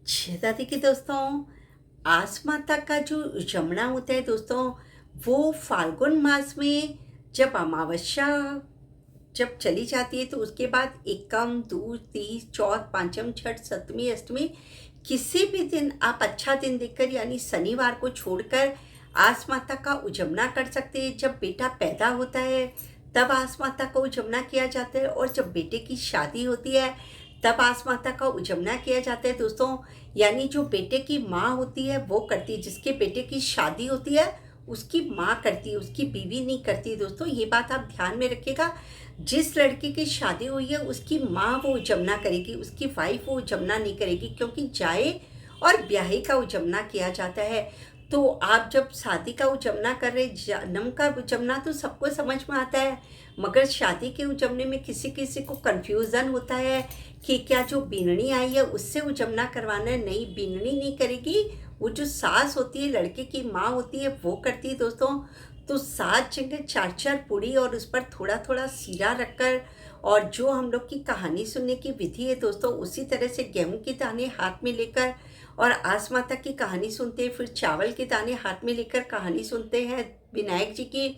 जैसा कि दोस्तों, आस माता का जो जमना होता है दोस्तों, वो फाल्गुन मास में जब अमावस्या जब चली जाती है तो उसके बाद एकम दूज तीज चौथ पांचम छठ सप्तमी अष्टमी किसी भी दिन आप अच्छा दिन देखकर यानी शनिवार को छोड़कर आस माता का उजमना कर सकते हैं। जब बेटा पैदा होता है तब आस माता का उजमना किया जाता है, और जब बेटे की शादी होती है तब आस माता का उजमना किया जाता है दोस्तों। यानी जो बेटे की माँ होती है वो करती है, जिसके बेटे की शादी होती है उसकी माँ करती है, उसकी बीवी नहीं करती दोस्तों। ये बात आप ध्यान में रखिएगा। जिस लड़के की शादी हुई है उसकी माँ वो उजमना करेगी, उसकी वाइफ वो उजमना नहीं करेगी, क्योंकि जाए और ब्याहे का उजमना किया जाता है। तो आप जब शादी का उजमना कर रहे, जन्म का उजमना तो सबको समझ में आता है, मगर शादी के उजमने में किसी किसी को कन्फ्यूज़न होता है कि क्या जो बीननी आई है उससे उजमना करवाना है। नहीं, बीननी नहीं करेगी, वो जो सास होती है लड़के की माँ होती है वो करती है दोस्तों। तो 7 जगह 4-4 पूड़ी और उस पर थोड़ा थोड़ा सीरा रखकर, और जो हम लोग की कहानी सुनने की विधि है दोस्तों, उसी तरह से गेहूं के दाने हाथ में लेकर और आस माता की कहानी सुनते हैं, फिर चावल के दाने हाथ में लेकर कहानी सुनते हैं विनायक जी की।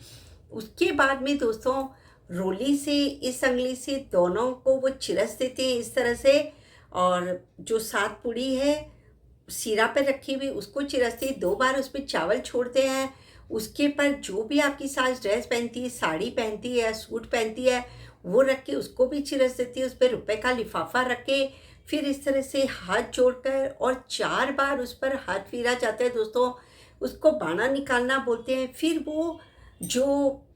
उसके बाद में दोस्तों रोली से इस अंगली से दोनों को वो चिरस देते हैं इस तरह से, और जो 7 पूड़ी है सिरा पे रखी हुई उसको चिरसते हैं, 2 बार उसमें चावल छोड़ते हैं। उसके पर जो भी आपकी सास ड्रेस पहनती है, साड़ी पहनती है, सूट पहनती है, वो रख के उसको भी चिरस देती है। उस पर रुपए का लिफाफा रख के फिर इस तरह से हाथ जोड़कर और 4 बार उस पर हाथ फेरा जाता है दोस्तों। उसको बाणा निकालना बोलते हैं। फिर वो जो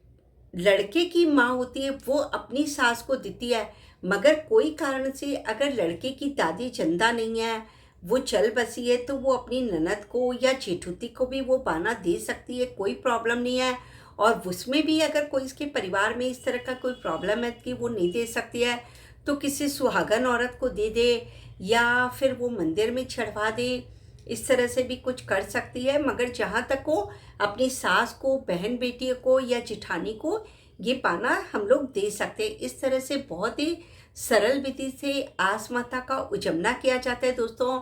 लड़के की माँ होती है वो अपनी सास को देती है, मगर कोई कारण से अगर लड़के की दादी जिंदा नहीं है, वो चल बसी है, तो वो अपनी ननद को या जेठूती को भी वो बाना दे सकती है, कोई प्रॉब्लम नहीं है। और उसमें भी अगर कोई इसके परिवार में इस तरह का कोई प्रॉब्लम है कि वो नहीं दे सकती है, तो किसी सुहागन औरत को दे दे या फिर वो मंदिर में चढ़वा दे। इस तरह से भी कुछ कर सकती है, मगर जहाँ तक हो अपनी सास को, बहन बेटी को या जिठानी को ये पाना हम लोग दे सकते हैं। इस तरह से बहुत ही सरल विधि से आस माता का उजमना किया जाता है दोस्तों।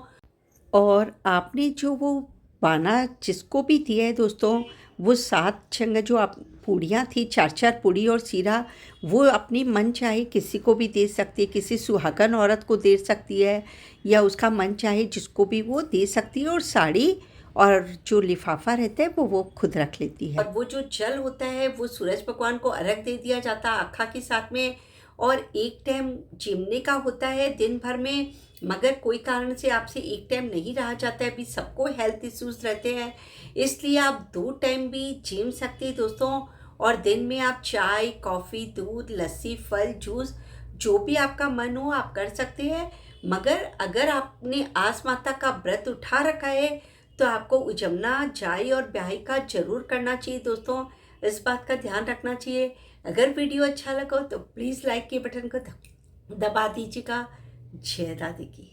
और आपने जो वो पाना जिसको भी दिया है दोस्तों, वो 7 जगह जो आप पूड़ियाँ थी, 4-4 पूड़ी और सीरा, वो अपनी मन चाहे किसी को भी दे सकती है, किसी सुहागन औरत को दे सकती है, या उसका मन चाहे जिसको भी वो दे सकती है। और साड़ी और जो लिफाफा रहता है वो खुद रख लेती है। और वो जो जल होता है वो सूरज भगवान को अर्घ दे दिया जाता है अखा के साथ में। और एक टाइम जिमने का होता है दिन भर में, मगर कोई कारण से आपसे एक टाइम नहीं रहा जाता है। अभी सबको हेल्थ इश्यूज रहते हैं, इसलिए आप 2 टाइम भी जिम सकते हैं दोस्तों। और दिन में आप चाय कॉफ़ी दूध लस्सी फल जूस जो भी आपका मन हो आप कर सकते हैं। मगर अगर आपने आस माता का व्रत उठा रखा है तो आपको उजमना जाई और ब्याही का जरूर करना चाहिए दोस्तों। इस बात का ध्यान रखना चाहिए। अगर वीडियो अच्छा लगा हो तो प्लीज़ लाइक के बटन को दबा दीजिएगा। जय दादी की।